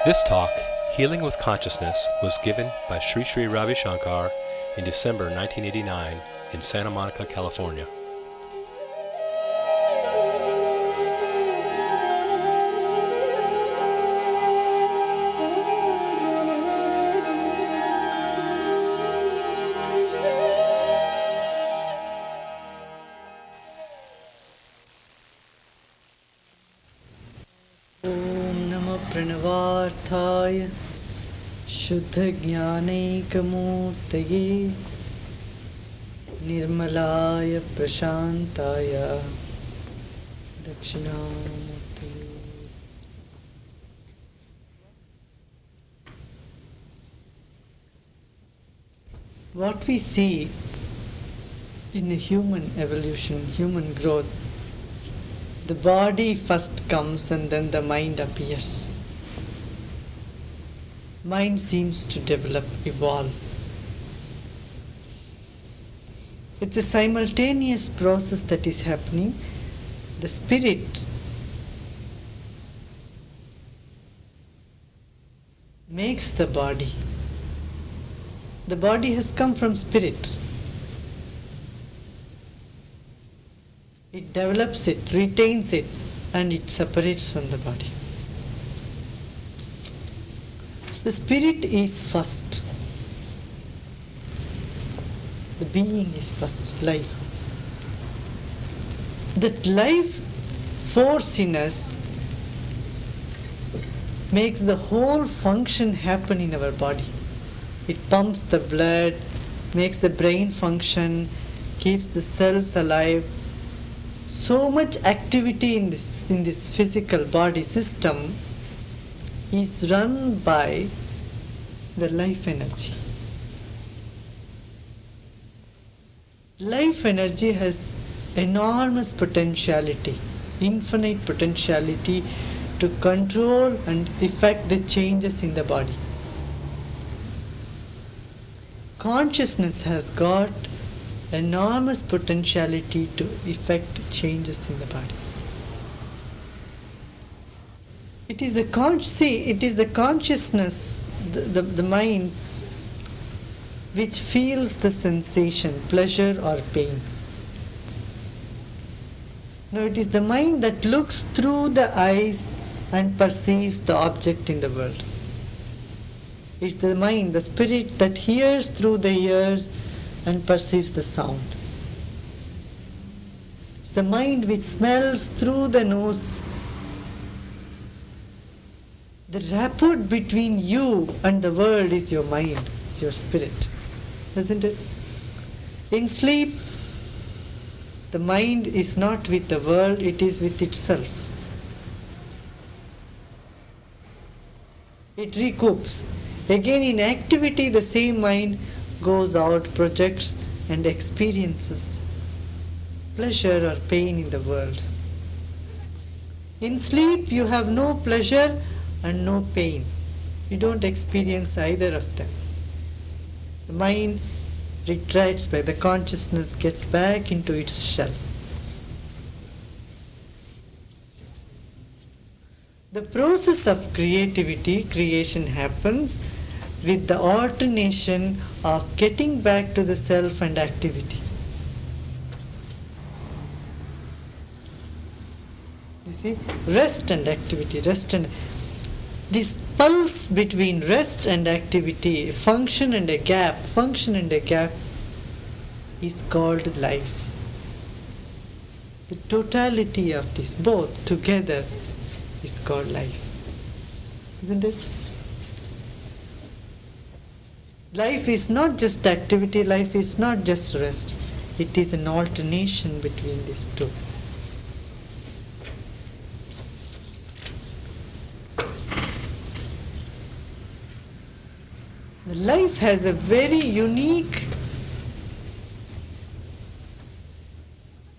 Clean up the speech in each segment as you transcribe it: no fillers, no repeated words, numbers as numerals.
This talk, Healing with Consciousness, was given by Sri Sri Ravi Shankar in December 1989 in Santa Monica, California. प्रणवार्थाय शुद्धज्ञानैकमूर्तये निर्मलाय प्रशान्ताय दक्षिणामूर्तये. What we see in a human evolution, human growth, the body first comes and then the mind appears. Mind seems to develop, evolve. It's a simultaneous process that is happening. The spirit makes the body. The body has come from spirit. It develops it, retains it, and it separates from the body. The spirit is first. The being is first, life. That life force in us makes the whole function happen in our body. It pumps the blood, makes the brain function, keeps the cells alive. So much activity in this physical body system is run by the life energy. Life energy has enormous potentiality, infinite potentiality to control and effect the changes in the body. Consciousness has got enormous potentiality to effect changes in the body. It is the consciousness, the mind, which feels the sensation, pleasure or pain. Now it is the mind that looks through the eyes and perceives the object in the world. It's the mind, the spirit, that hears through the ears and perceives the sound. It's the mind which smells through the nose. The rapport between you and the world is your mind, is your spirit, isn't it? In sleep, the mind is not with the world, it is with itself. It recoups. Again, in activity, the same mind goes out, projects, and experiences pleasure or pain in the world. In sleep, you have no pleasure and no pain. You don't experience either of them. The mind retracts back, the consciousness gets back into its shell. The process of creation happens with the alternation of getting back to the self and activity. You see, rest and activity, this pulse between rest and activity, function and a gap is called life. The totality of this, both together, is called life. Isn't it? Life is not just activity, life is not just rest. It is an alternation between these two. Life has a very unique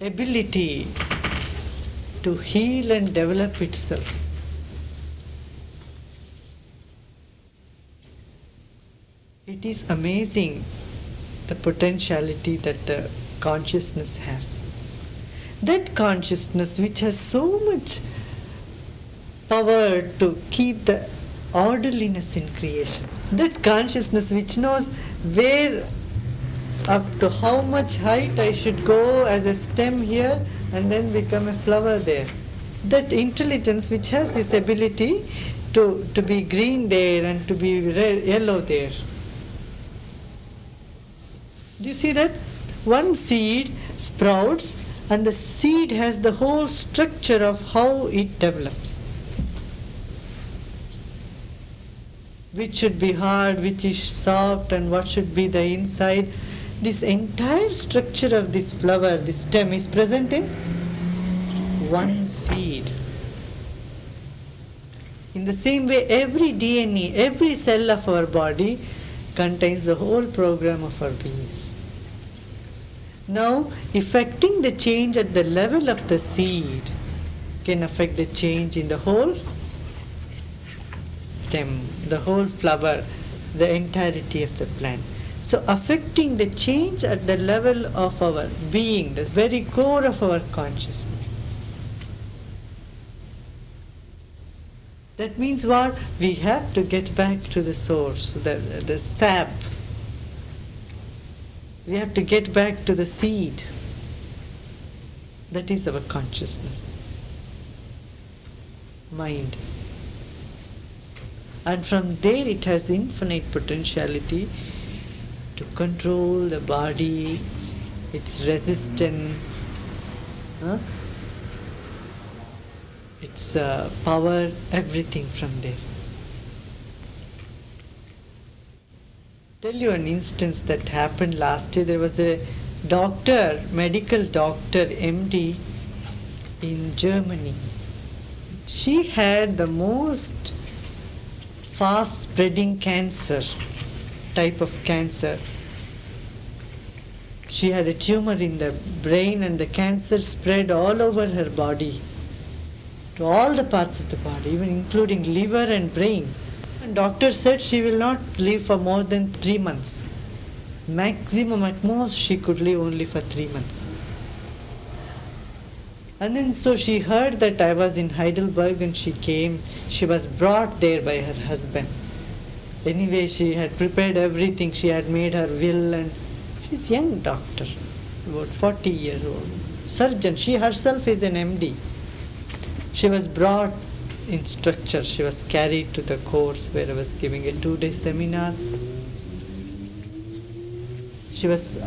ability to heal and develop itself. It is amazing the potentiality that the consciousness has. That consciousness which has so much power to keep the orderliness in creation. That consciousness which knows where up to how much height I should go as a stem here and then become a flower there. That intelligence which has this ability to be green there and to be red, yellow there. Do you see that? One seed sprouts and the seed has the whole structure of how it develops. Which should be hard, which is soft, and what should be the inside. This entire structure of this flower, this stem, is present in one seed. In the same way, every DNA, every cell of our body contains the whole program of our being. Now, effecting the change at the level of the seed can affect the change in the whole stem, the whole flower, the entirety of the plant. So affecting the change at the level of our being, the very core of our consciousness. That means what? We have to get back to the source, the sap. We have to get back to the seed. That is our consciousness. Mind. And from there it has infinite potentiality to control the body, its resistance, its power, everything from there. Tell you an instance that happened last year. There was a doctor, medical doctor, MD in Germany. She had the most fast spreading cancer, type of cancer. She had a tumor in the brain and the cancer spread all over her body, to all the parts of the body, even including liver and brain. And doctor said she will not live for more than 3 months. Maximum at most she could live only for 3 months. And then so she heard that I was in Heidelberg and she came. She was brought there by her husband. Anyway, she had prepared everything. She had made her will, and she's a young doctor, about 40 years old. Surgeon. She herself is an MD. She was brought in structure. She was carried to the course where I was giving a 2-day seminar.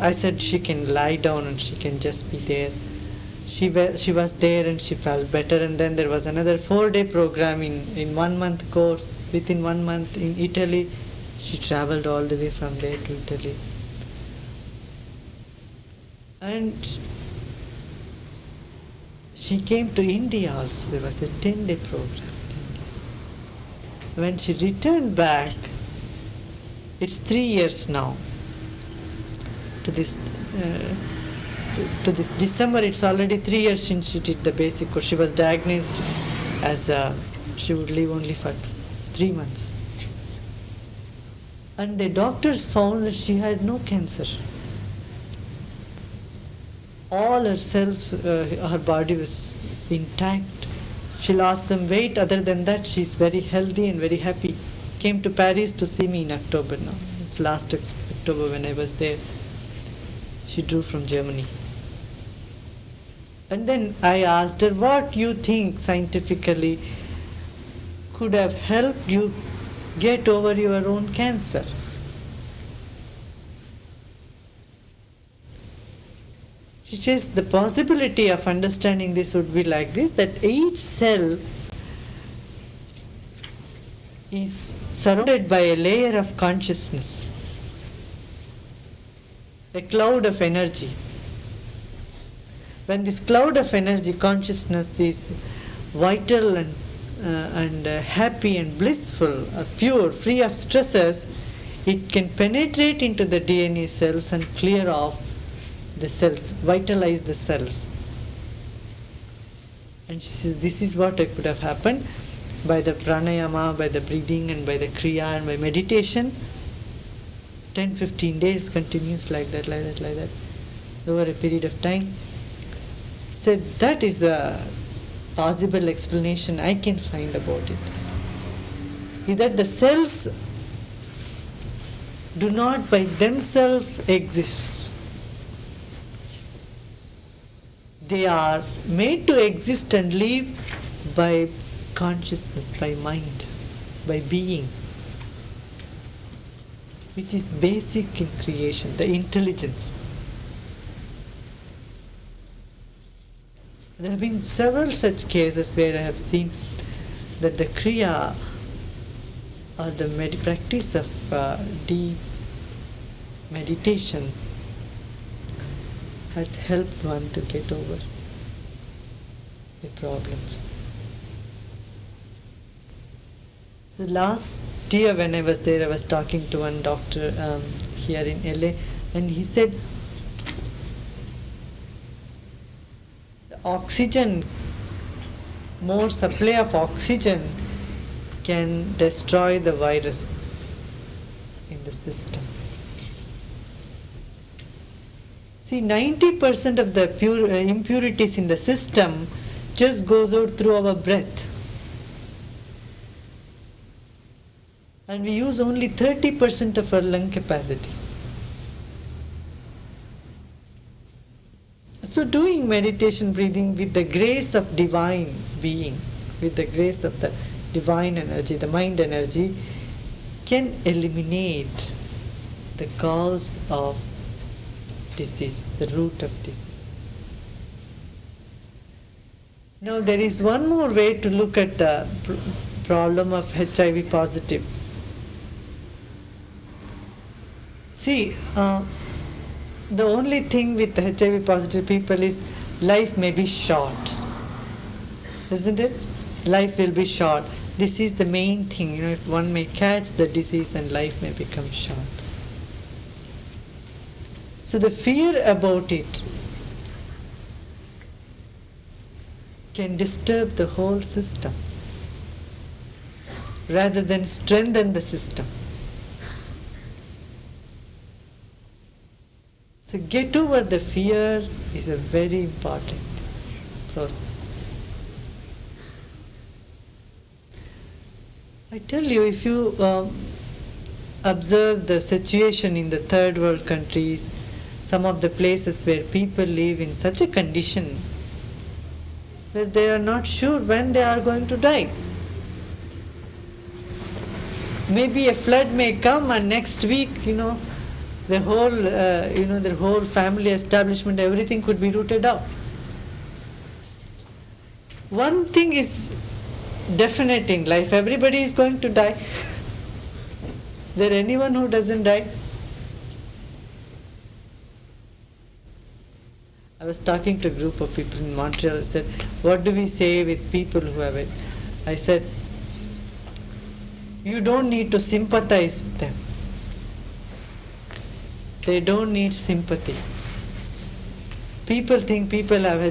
I said she can lie down and she can just be there. She was there and she felt better, and then there was another 4-day program in 1 month course. Within 1 month in Italy, she traveled all the way from there to Italy. And she came to India also. There was a 10-day program. When she returned back, it's 3 years now. To this December, it's already 3 years since she did the basic course. She was diagnosed as she would live only for 3 months. And the doctors found that she had no cancer. All her cells, her body was intact. She lost some weight. Other than that, she's very healthy and very happy. Came to Paris to see me in October now. It's last October when I was there. She drew from Germany. And then I asked her, what you think scientifically could have helped you get over your own cancer? She says the possibility of understanding this would be like this, that each cell is surrounded by a layer of consciousness, a cloud of energy. When this cloud of energy, consciousness, is vital and happy and blissful, pure, free of stresses, it can penetrate into the DNA cells and clear off the cells, vitalize the cells. And she says, this is what could have happened by the pranayama, by the breathing and by the kriya and by meditation. 10-15 days continues like that, over a period of time. Said that is a possible explanation I can find about it. is that the cells do not by themselves exist. They are made to exist and live by consciousness, by mind, by being, which is basic in creation, the intelligence. There have been several such cases where I have seen that the Kriya or the practice of deep meditation has helped one to get over the problems. The last year when I was there, I was talking to one doctor here in LA, and he said the oxygen, more supply of oxygen can destroy the virus in the system. See, 90% of the impurities in the system just goes out through our breath. And we use only 30% of our lung capacity. So doing meditation, breathing with the grace of divine being, with the grace of the divine energy, the mind energy, can eliminate the cause of disease, the root of disease. Now there is one more way to look at the problem of HIV positive. See, the only thing with HIV positive people is life may be short, isn't it? Life will be short. This is the main thing, if one may catch the disease and life may become short. So the fear about it can disturb the whole system rather than strengthen the system. So get over the fear is a very important process. I tell you, if you observe the situation in the third world countries, some of the places where people live in such a condition where they are not sure when they are going to die. Maybe a flood may come and next week, the whole, their whole family establishment, everything could be rooted out. One thing is definite in life, everybody is going to die. Is there anyone who doesn't die? I was talking to a group of people in Montreal. I said, what do we say with people who have it? I said, you don't need to sympathize with them. They don't need sympathy. People think people have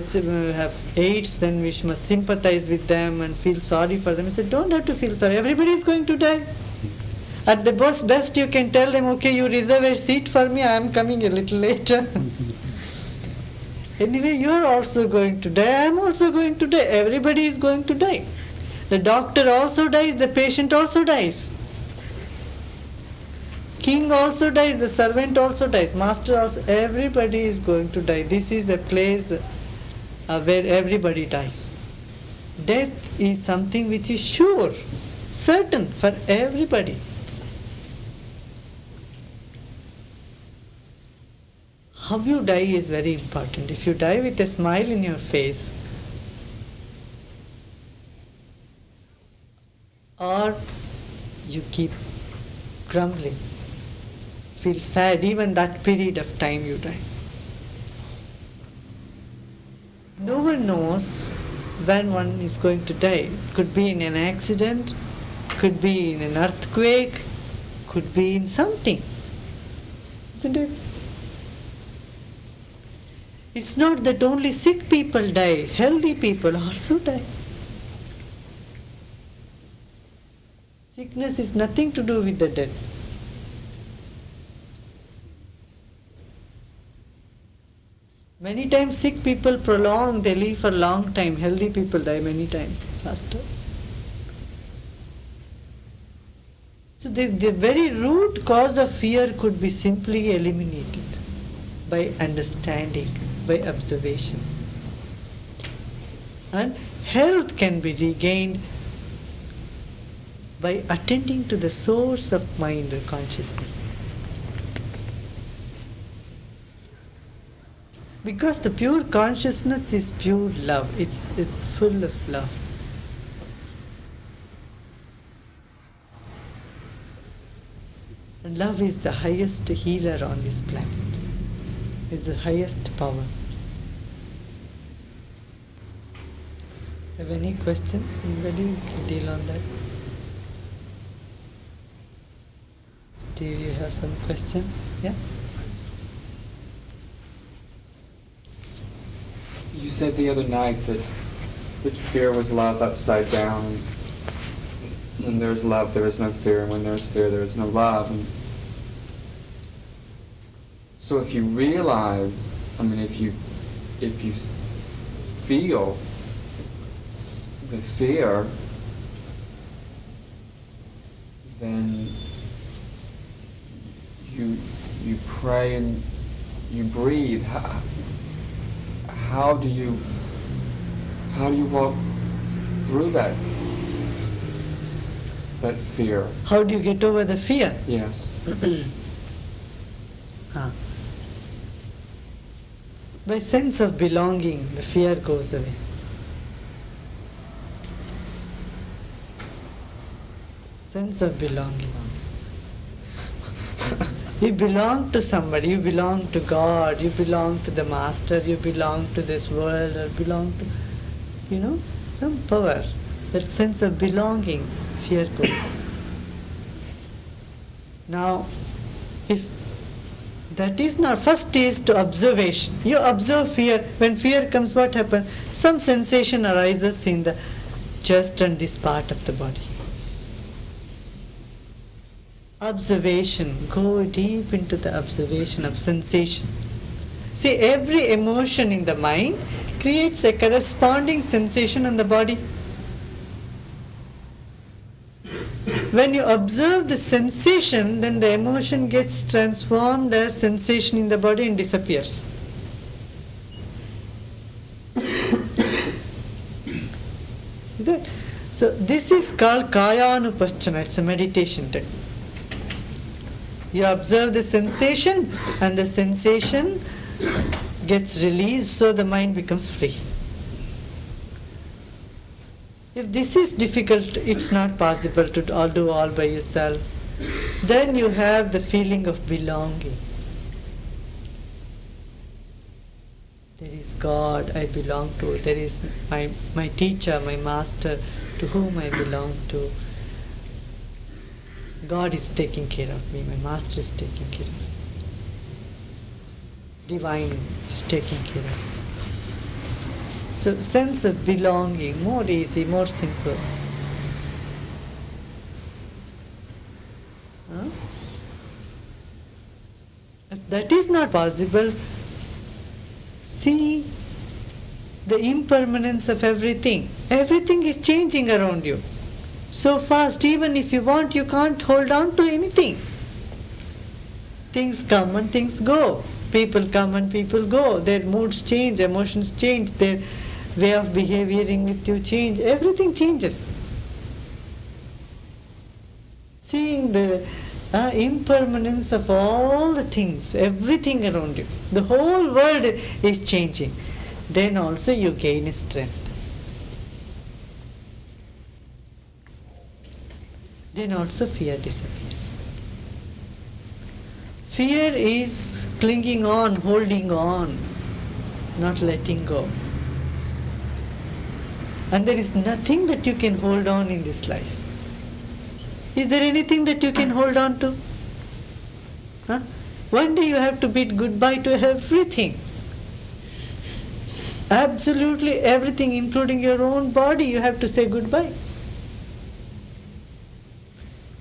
AIDS, then we must sympathize with them and feel sorry for them. I said, don't have to feel sorry. Everybody is going to die. At the best you can tell them, okay, you reserve a seat for me, I am coming a little later. Anyway, you are also going to die, I am also going to die. Everybody is going to die. The doctor also dies, the patient also dies. King also dies, the servant also dies, master also, everybody is going to die. This is a place where everybody dies. Death is something which is sure, certain for everybody. How you die is very important. If you die with a smile in your face, or you keep grumbling, feel sad, even that period of time you die. No one knows when one is going to die. It could be in an accident, could be in an earthquake, could be in something. Isn't it? It's not that only sick people die, healthy people also die. Sickness is nothing to do with the death. Many times sick people prolong, they live for a long time. Healthy people die many times faster. So the very root cause of fear could be simply eliminated by understanding, by observation. And health can be regained by attending to the source of mind or consciousness. Because the pure consciousness is pure love. It's full of love. And love is the highest healer on this planet. Is the highest power. Have any questions? Anybody can deal on that? Steve, you have some question? Yeah? You said the other night that fear was love upside down. When there's love, there is no fear, and when there's fear, there is no love. And so if you realize, if you feel the fear, then you pray and you breathe. How do you walk through that fear? How do you get over the fear? Yes. By sense of belonging, the fear goes away. Sense of belonging. You belong to somebody, you belong to God, you belong to the Master, you belong to this world, or belong to, some power. That sense of belonging, fear goes away. Now, if that is not, first is to observation. You observe fear. When fear comes, what happens? Some sensation arises in the chest and this part of the body. Observation. Go deep into the observation of sensation. See, every emotion in the mind creates a corresponding sensation in the body. When you observe the sensation, then the emotion gets transformed as sensation in the body and disappears. See that? So this is called Kayanupaschana. It's a meditation technique. You observe the sensation and the sensation gets released, so the mind becomes free. If this is difficult, it's not possible to all do all by yourself. Then you have the feeling of belonging. There is God I belong to. There is my teacher, my master, to whom I belong to. God is taking care of me. My master is taking care of me. Divine is taking care of me. So sense of belonging, more easy, more simple. If that is not possible, see the impermanence of everything. Everything is changing around you. So fast, even if you want, you can't hold on to anything. Things come and things go. People come and people go. Their moods change, emotions change, their way of behaving with you change. Everything changes. Seeing the impermanence of all the things, everything around you. The whole world is changing. Then also you gain strength. Then also fear disappears. Fear is clinging on, holding on, not letting go. And there is nothing that you can hold on in this life. Is there anything that you can hold on to? One day you have to bid goodbye to everything. Absolutely everything, including your own body, you have to say goodbye.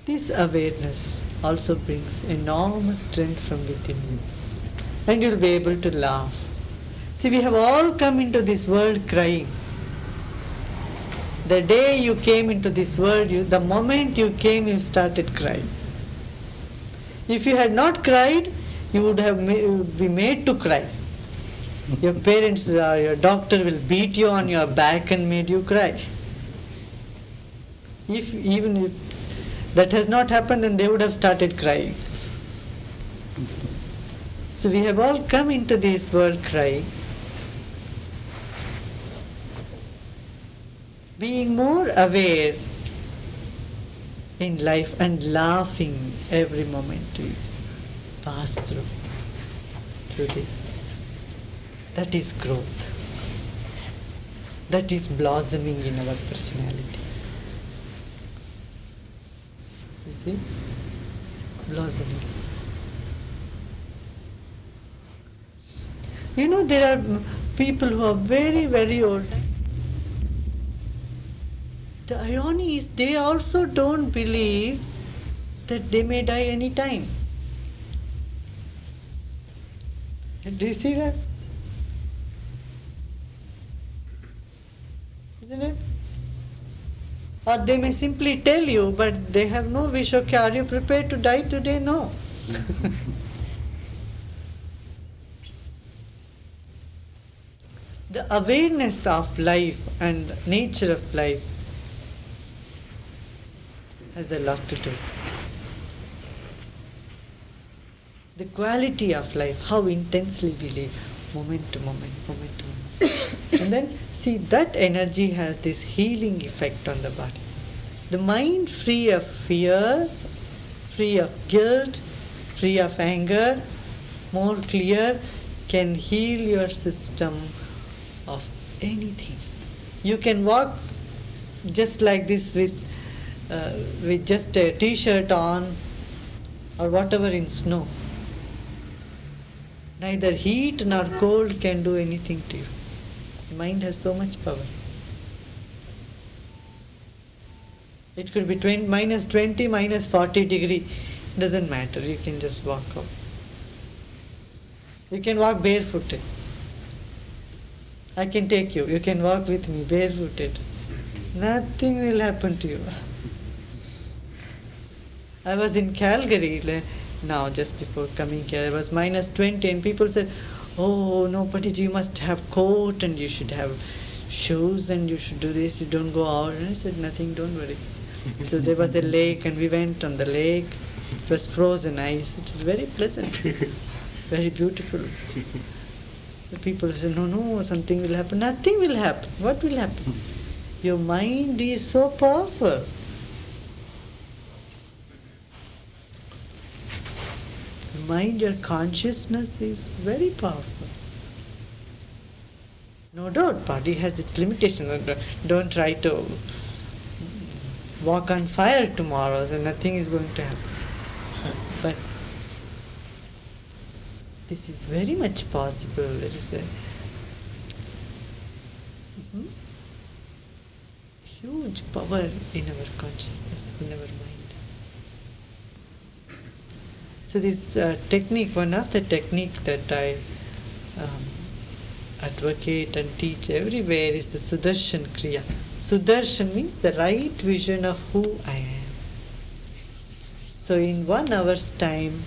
This awareness also brings enormous strength from within you. And you'll be able to laugh. See, we have all come into this world crying. The day you came into this world, the moment you came, you started crying. If you had not cried, you would have be made to cry. Your parents or your doctor will beat you on your back and made you cry. Even if that has not happened, then they would have started crying. So we have all come into this world crying. Being more aware in life and laughing every moment we pass through this. That is growth. That is blossoming in our personality. You see? Blossoming. You know, there are people who are very, very old. The irony is they also don't believe that they may die any time. Do you see that? Isn't it? Or they may simply tell you, but they have no wish. Okay, are you prepared to die today? No. The awareness of life and nature of life has a lot to do. The quality of life, how intensely we live, moment to moment, moment to moment. And then, see, that energy has this healing effect on the body. The mind free of fear, free of guilt, free of anger, more clear, can heal your system of anything. You can walk just like this with just a t-shirt on or whatever in snow. Neither heat nor cold can do anything to you. The mind has so much power. It could be minus 20, minus 40 degree. Doesn't matter. You can just walk out. You can walk barefooted. I can take you. You can walk with me barefooted. Nothing will happen to you. I was in Calgary now, just before coming here. It was minus 20 and people said, oh, no, Pandit, you must have coat and you should have shoes and you should do this, you don't go out. And I said, nothing, don't worry. So there was a lake and we went on the lake. It was frozen ice. It was very pleasant, very beautiful. The people said, no, something will happen. Nothing will happen. What will happen? Your mind is so powerful. Mind, your consciousness is very powerful. No doubt, body has its limitations. Don't try to walk on fire tomorrow, so nothing is going to happen. But this is very much possible. There is a huge power in our consciousness, in our mind. So this technique, one of the technique that I advocate and teach everywhere is the Sudarshan Kriya. Sudarshan means the right vision of who I am. So in 1 hour's time,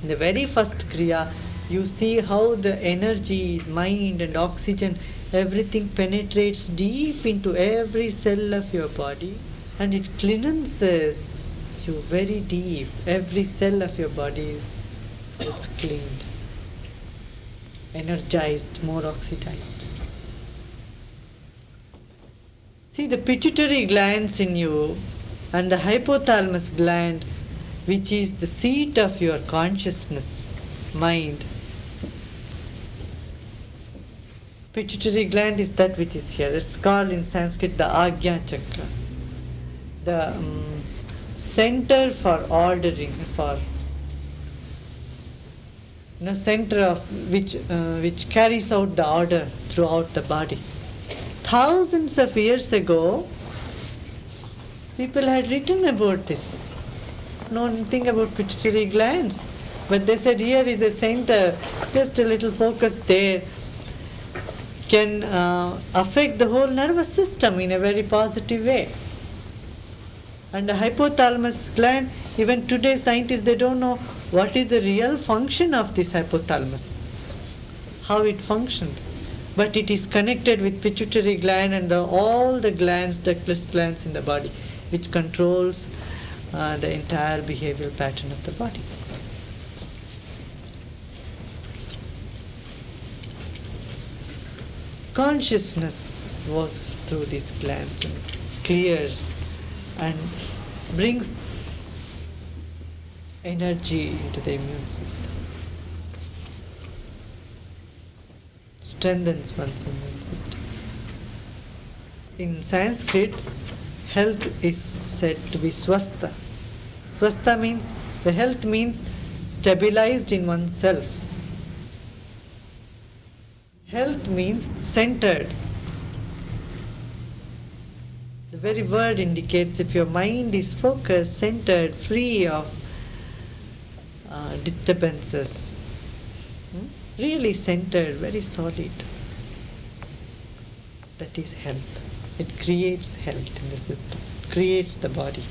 in the very first Kriya, you see how the energy, mind and oxygen, everything penetrates deep into every cell of your body and it cleanses you very deep. Every cell of your body is cleaned, energized, more oxidized. See, the pituitary glands in you and the hypothalamus gland, which is the seat of your consciousness, mind. Pituitary gland is that which is here. It's called in Sanskrit the Agya Chakra. The center for ordering, for center of which carries out the order throughout the body. Thousands of years ago, people had written about this. No one think about pituitary glands, but they said here is a center, just a little focus there, can affect the whole nervous system in a very positive way. And the hypothalamus gland, even today scientists, they don't know what is the real function of this hypothalamus, how it functions. But it is connected with pituitary gland and all the glands, ductless glands in the body, which controls the entire behavioral pattern of the body. Consciousness works through these glands and clears and brings energy into the immune system, strengthens one's immune system. In Sanskrit, health is said to be swastha. Swastha means, the health means stabilized in oneself. Health means centered. The very word indicates if your mind is focused, centered, free of disturbances, really centered, very solid. That is health. It creates health in the system, creates the body.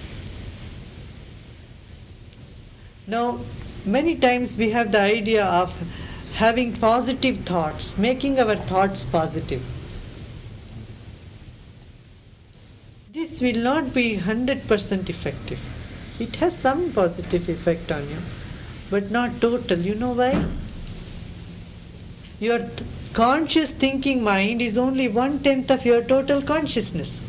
Now, many times we have the idea of having positive thoughts, making our thoughts positive. This will not be 100% effective. It has some positive effect on you, but not total. You know why? Your conscious thinking mind is only 1/10 of your total consciousness.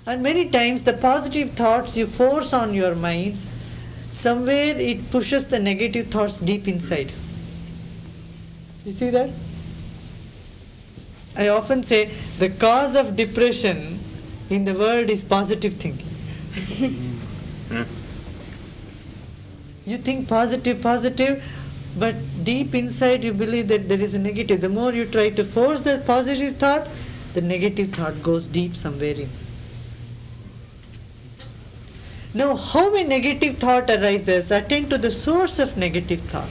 And many times the positive thoughts you force on your mind, somewhere it pushes the negative thoughts deep inside. You see that? I often say the cause of depression in the world is positive thinking. You think positive, but deep inside you believe that there is a negative. The more you try to force the positive thought, the negative thought goes deep somewhere in. Now, how a negative thought arises, attend to the source of negative thought.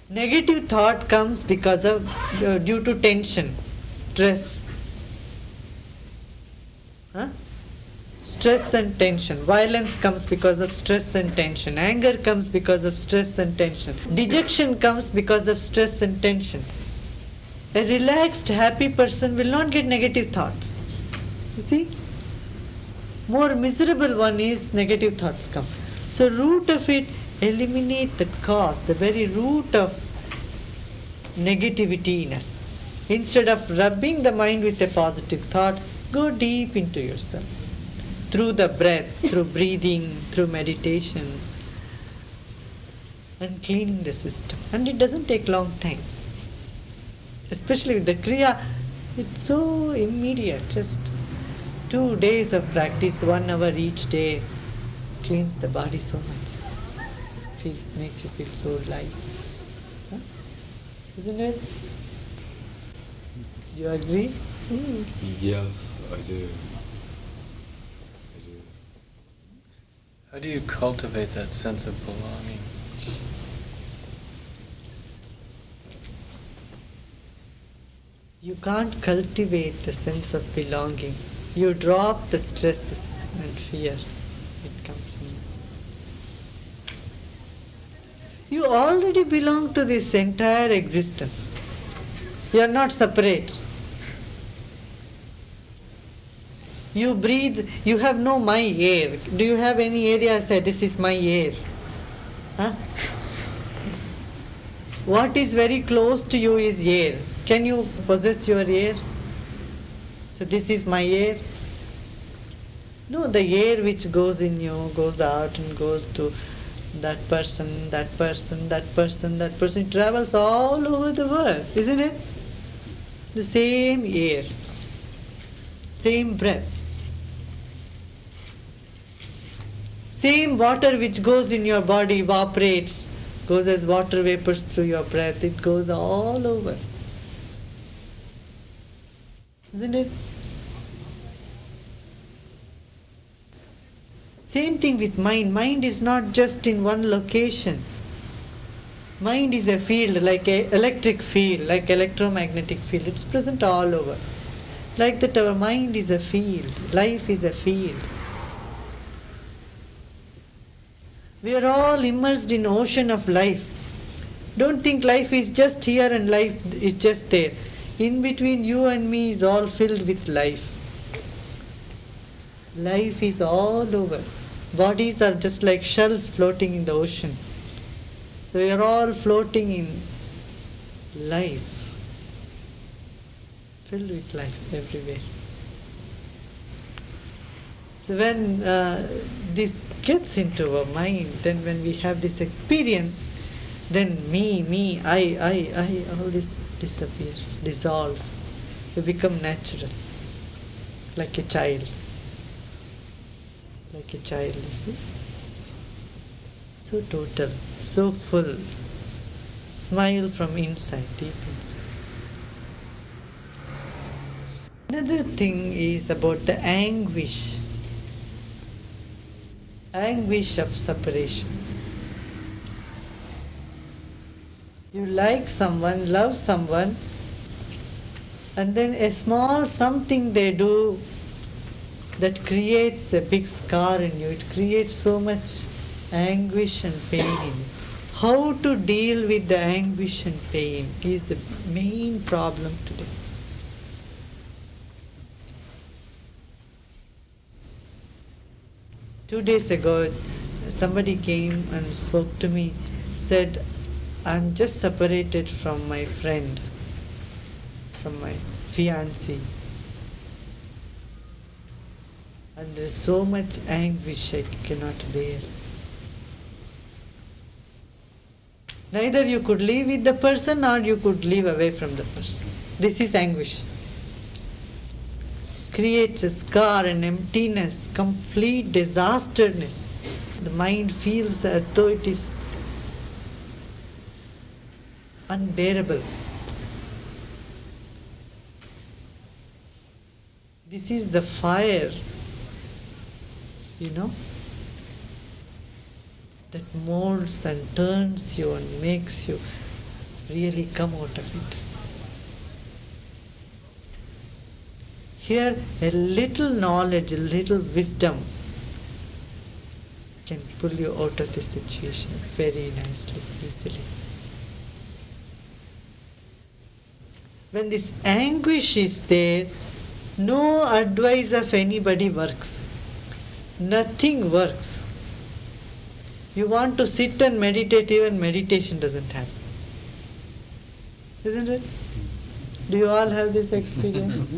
Negative thought comes because of due to tension, stress. Stress and tension. Violence comes because of stress and tension. Anger comes because of stress and tension. Dejection comes because of stress and tension. A relaxed, happy person will not get negative thoughts. You see? More miserable one is negative thoughts come. So root of it, eliminate the cause, the very root of negativity in us. Instead of rubbing the mind with a positive thought, go deep into yourself. Through the breath, through breathing, through meditation, and cleaning the system. And it doesn't take long time. Especially with the Kriya, it's so immediate. Just 2 days of practice, 1 hour each day, cleans the body so much. Makes you feel so light. Huh? Isn't it? You agree? Yes, I do. How do you cultivate that sense of belonging? You can't cultivate the sense of belonging. You drop the stresses and fear. It comes in. You already belong to this entire existence. You are not separate. You breathe, you have no my air. Do you have any area say this is my air? Huh? What is very close to you is air. Can you possess your air? So this is my air. No, the air which goes in you goes out and goes to that person, that person, that person, that person. It travels all over the world, isn't it? The same air, same breath. Same water which goes in your body evaporates, goes as water vapors through your breath. It goes all over. Isn't it? Same thing with mind. Mind is not just in one location. Mind is a field, like an electric field, like electromagnetic field. It's present all over. Like that our mind is a field. Life is a field. We are all immersed in ocean of life. Don't think life is just here and life is just there. In between you and me is all filled with life. Life is all over. Bodies are just like shells floating in the ocean. So we are all floating in life, filled with life everywhere. So when this gets into our mind, then when we have this experience, then me, I, all this disappears, dissolves. We become natural, like a child. Like a child, you see. So total, so full. Smile from inside, deep inside. Another thing is about the anguish. Anguish of separation. You like someone, love someone, and then a small something they do that creates a big scar in you. It creates so much anguish and pain in you. How to deal with the anguish and pain is the main problem today. Two days ago, somebody came and spoke to me, said, I'm just separated from my friend, from my fiancé. And there is so much anguish I cannot bear. Neither you could live with the person or you could live away from the person. This is anguish. Creates a scar, an emptiness, complete disasteredness. The mind feels as though it is unbearable. This is the fire, that molds and turns you and makes you really come out of it. Here, a little knowledge, a little wisdom can pull you out of this situation very nicely, easily. When this anguish is there, no advice of anybody works. Nothing works. You want to sit and meditate, even meditation doesn't happen. Isn't it? Do you all have this experience?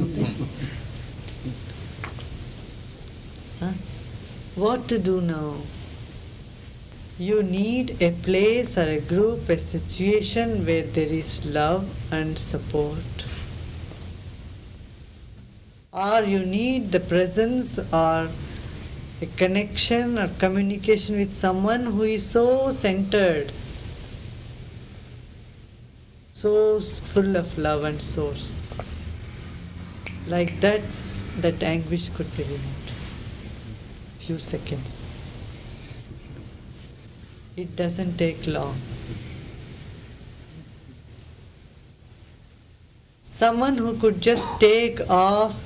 Huh? What to do now? You need a place or a group, a situation where there is love and support. Or you need the presence or a connection or communication with someone who is so centered, so full of love and source. Like that, that anguish could be removed. Few seconds. It doesn't take long. Someone who could just take off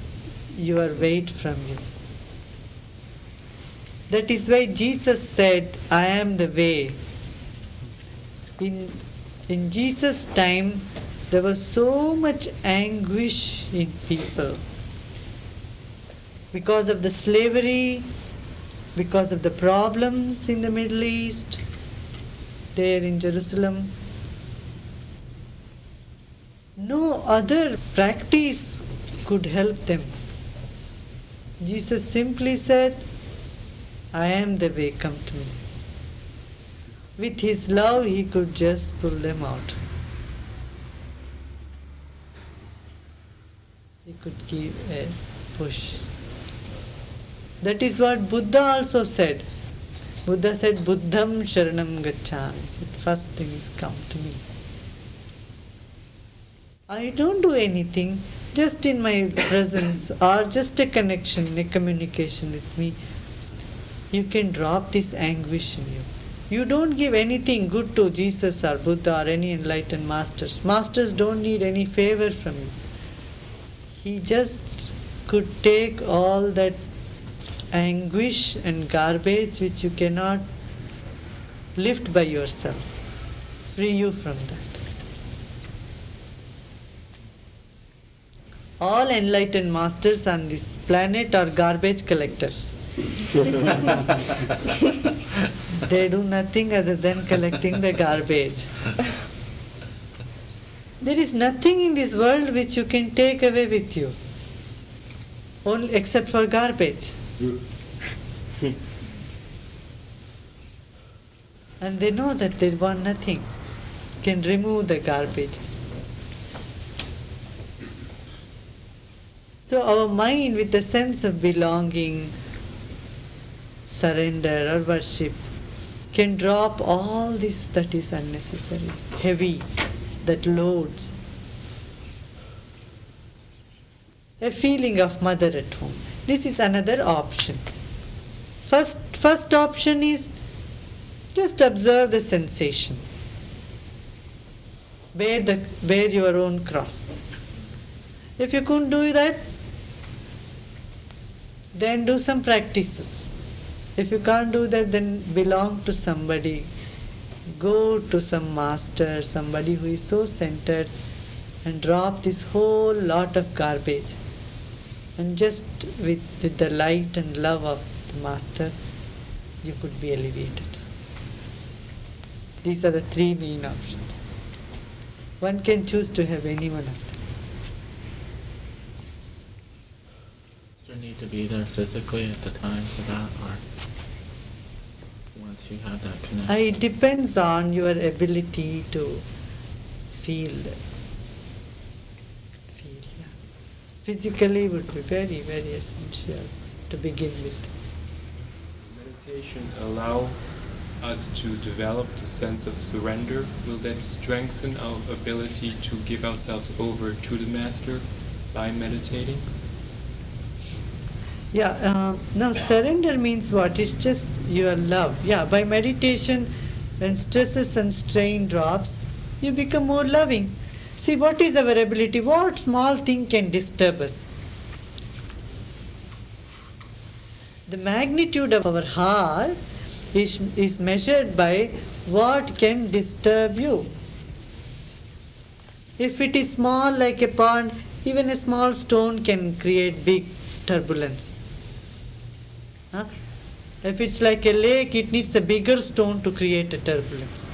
your weight from you. That is why Jesus said, I am the way. In Jesus' time, there was so much anguish in people. Because of the slavery, because of the problems in the Middle East, there in Jerusalem. No other practice could help them. Jesus simply said, I am the way, come to me. With his love, he could just pull them out. He could give a push. That is what Buddha also said. Buddha said, Buddham Sharanam Gacchami. He said, first thing is come to me. I don't do anything, just in my presence or just a connection, a communication with me. you can drop this anguish in you. You don't give anything good to Jesus or Buddha or any enlightened masters. Masters don't need any favor from you. He just could take all that anguish and garbage which you cannot lift by yourself, free you from that. All enlightened masters on this planet are garbage collectors. They do nothing other than collecting the garbage. There is nothing in this world which you can take away with you, only except for garbage. And they know that they want nothing, can remove the garbages. So our mind with the sense of belonging, surrender or worship can drop all this that is unnecessary, heavy, that loads. A feeling of mother at home. This is another option. First option is just observe the sensation. Bear your own cross. If you couldn't do that, then do some practices. If you can't do that, then belong to somebody. Go to some master, somebody who is so centered, and drop this whole lot of garbage. And just with the light and love of the master, you could be elevated. These are the three main options. One can choose to have any one of them. Does there need to be there physically at the time for that, or once you have that connection? It depends on your ability to feel that. Yeah. Physically would be very, very essential to begin with. Meditation allow us to develop the sense of surrender? Will that strengthen our ability to give ourselves over to the Master by meditating? Yeah, now surrender means what? It's just your love. Yeah, by meditation, when stresses and strain drops, you become more loving. See, what is our ability? What small thing can disturb us? The magnitude of our heart is measured by what can disturb you. If it is small like a pond, even a small stone can create big turbulence. If it's like a lake, it needs a bigger stone to create a turbulence.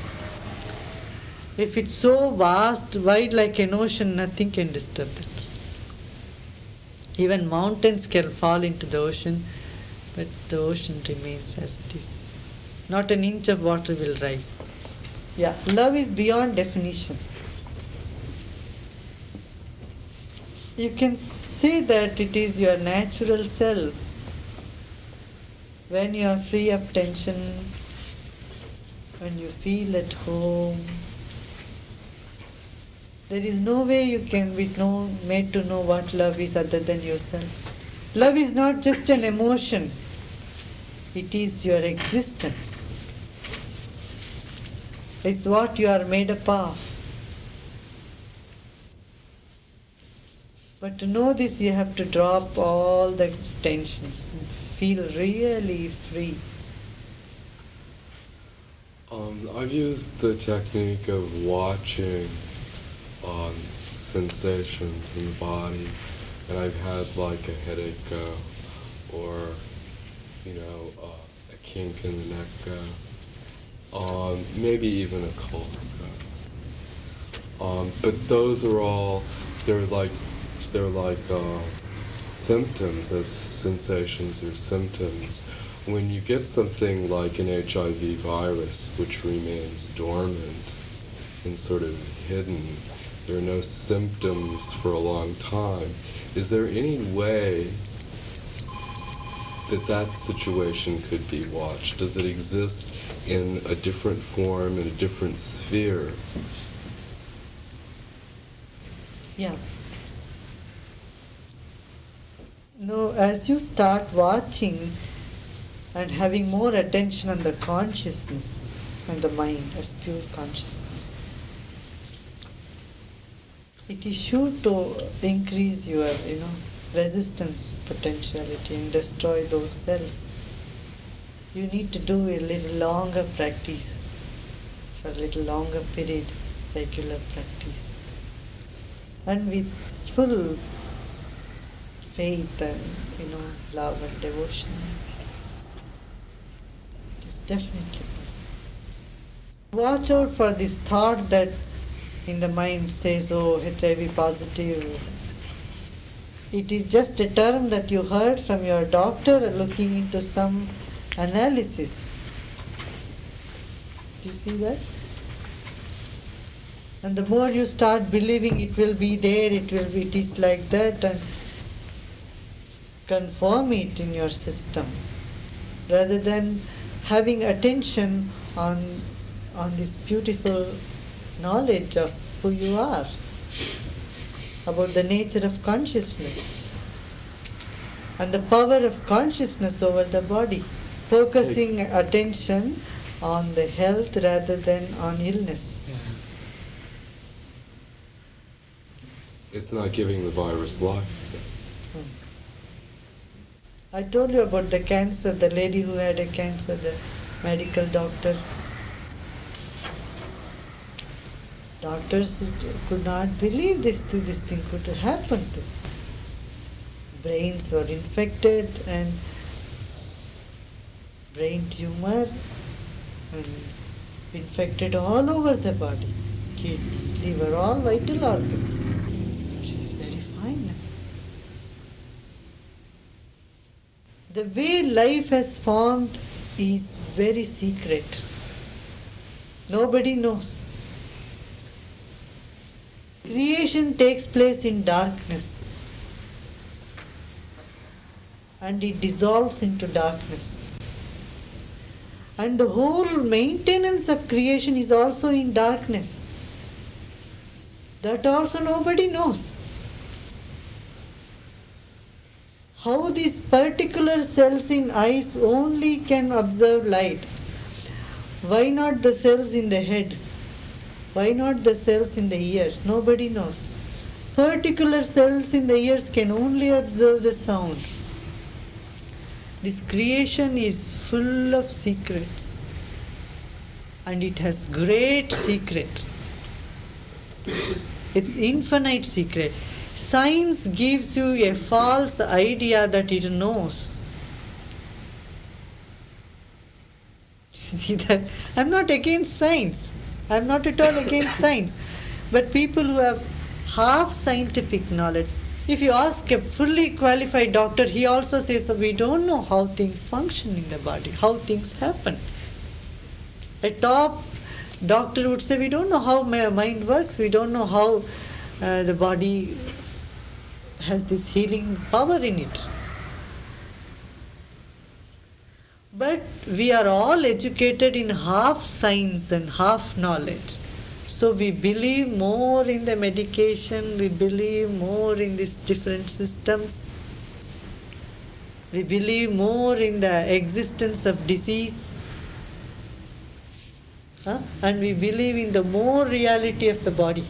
If it's so vast, wide like an ocean, nothing can disturb that. Even mountains can fall into the ocean, but the ocean remains as it is. Not an inch of water will rise. Yeah, love is beyond definition. You can say that it is your natural self. When you are free of tension, when you feel at home, there is no way you can be made to know what love is other than yourself. Love is not just an emotion. It is your existence. It's what you are made up of. But to know this, you have to drop all the tensions and feel really free. I've used the technique of watching sensations in the body, and I've had like a headache or a kink in the neck, maybe even a cold. But those are all they're like symptoms, as sensations or symptoms. When you get something like an HIV virus, which remains dormant and sort of hidden, there are no symptoms for a long time. Is there any way that situation could be watched? Does it exist in a different form, in a different sphere? Yeah. No, as you start watching, and having more attention on the consciousness and the mind as pure consciousness. It is sure to increase your, resistance potentiality and destroy those cells. You need to do a little longer practice, for a little longer period, regular practice. And with full faith and, love and devotion. It is definitely possible. Watch out for this thought that in the mind says, oh, HIV positive. It is just a term that you heard from your doctor looking into some analysis. Do you see that? And the more you start believing it will be there, it is like that, and confirm it in your system, rather than having attention on this beautiful knowledge of who you are, about the nature of consciousness and the power of consciousness over the body, focusing attention on the health rather than on illness. It's not giving the virus life. I told you about the cancer, the lady who had a cancer, the medical doctor. Doctors could not believe this thing could happen to. Brains were infected and brain tumor and infected all over the body. Kidney, liver, all vital organs. She is very fine now. The way life has formed is very secret. Nobody knows. Creation takes place in darkness and it dissolves into darkness. And the whole maintenance of creation is also in darkness. That also nobody knows. How these particular cells in eyes only can observe light. Why not the cells in the head? Why not the cells in the ears? Nobody knows. Particular cells in the ears can only observe the sound. This creation is full of secrets. And it has great secret. It's infinite secret. Science gives you a false idea that it knows. See that? I'm not against science. I'm not at all against science. But people who have half scientific knowledge, if you ask a fully qualified doctor, he also says, we don't know how things function in the body, how things happen. A top doctor would say, we don't know how my mind works, we don't know how the body has this healing power in it. But we are all educated in half science and half knowledge. So we believe more in the medication, we believe more in these different systems. We believe more in the existence of disease. And we believe in the more reality of the body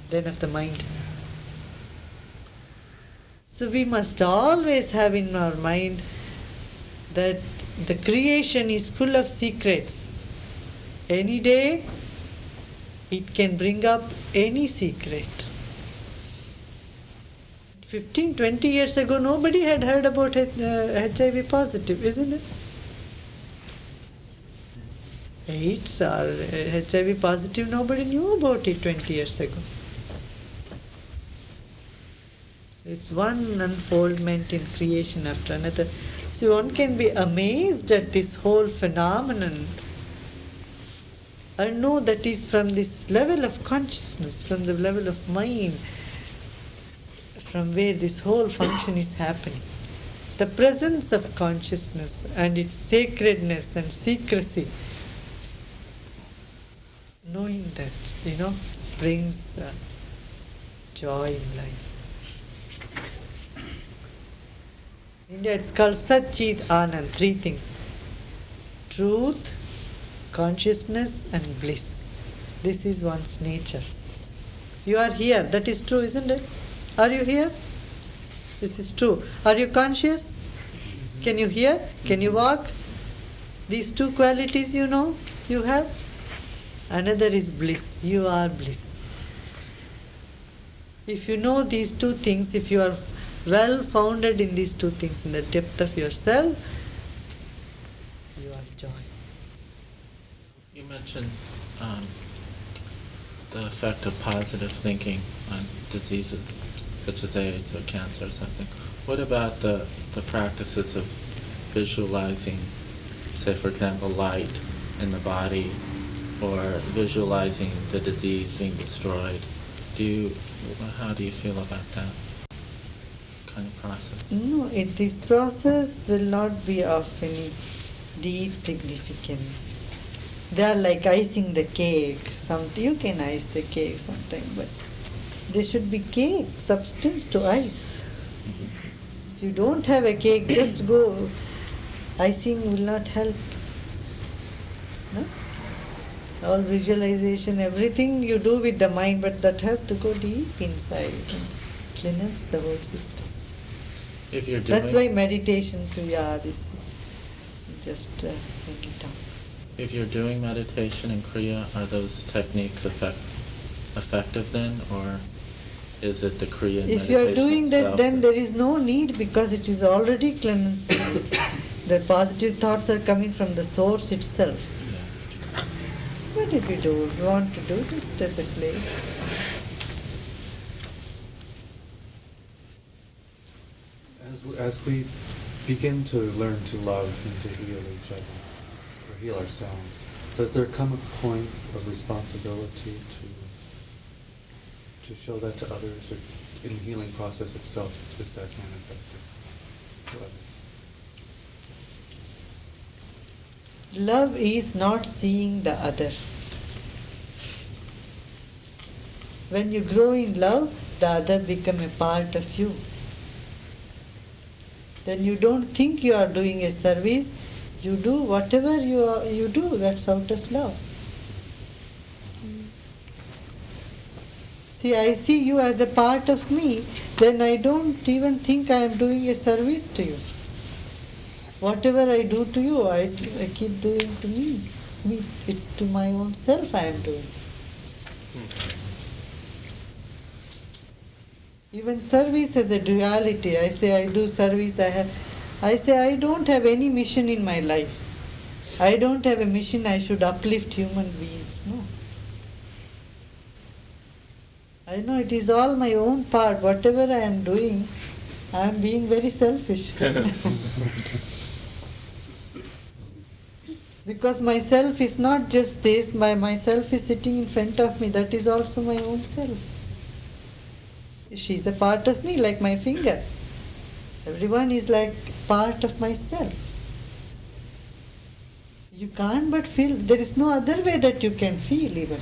than of the mind. So we must always have in our mind that the creation is full of secrets. Any day, it can bring up any secret. 15, 20 years ago, nobody had heard about HIV positive, isn't it? AIDS or HIV positive, nobody knew about it 20 years ago. It's one unfoldment in creation after another. So one can be amazed at this whole phenomenon and know that is from this level of consciousness, from the level of mind, from where this whole function is happening. The presence of consciousness and its sacredness and secrecy, knowing that, brings joy in life. In India it's called Sat Chit Anand, three things. Truth, consciousness and bliss. This is one's nature. You are here, that is true, isn't it? Are you here? This is true. Are you conscious? Can you hear? Can you walk? These two qualities you know, you have. Another is bliss. You are bliss. If you know these two things, if you are well founded in these two things, in the depth of yourself, you are joy. You mentioned the effect of positive thinking on diseases such as AIDS or cancer or something. What about the practices of visualizing, say for example, light in the body, or visualizing the disease being destroyed? How do you feel about that kind of process? No, this process will not be of any deep significance. They are like icing the cake. You can ice the cake sometime, but there should be cake, substance to ice. If you don't have a cake, just go. Icing will not help. No? All visualization, everything you do with the mind, but that has to go deep inside and cleanse the whole system. If you're doing, That's why meditation, Kriya, this just bring it down. If you're doing meditation and Kriya, are those techniques effective then, or is it the Kriya and If you are meditation doing that, itself? then there is no need, because it is already cleansing. The positive thoughts are coming from the source itself. Yeah. But if you don't want to do, just as a play. As we begin to learn to love and to heal each other, or heal ourselves, does there come a point of responsibility to show that to others, or in the healing process itself, is that manifested to others? Love is not seeing the other. When you grow in love, the other become a part of you. Then you don't think you are doing a service, you do whatever you do, that's out of love. See, I see you as a part of me, then I don't even think I am doing a service to you. Whatever I do to you, I keep doing to me. It's to my own self I am doing. Even service has a duality. I say I do service, I say I don't have any mission in my life. I don't have a mission I should uplift human beings. No. I know it is all my own part. Whatever I am doing, I am being very selfish. Because myself is not just this, myself is sitting in front of me, that is also my own self. She is a part of me, like my finger. Everyone is like part of myself. You can't but feel, there is no other way that you can feel even.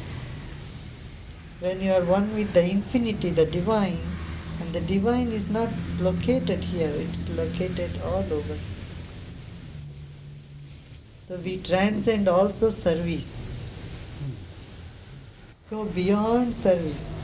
When you are one with the infinity, the divine, and the divine is not located here, it's located all over. So we transcend also service. Go beyond service.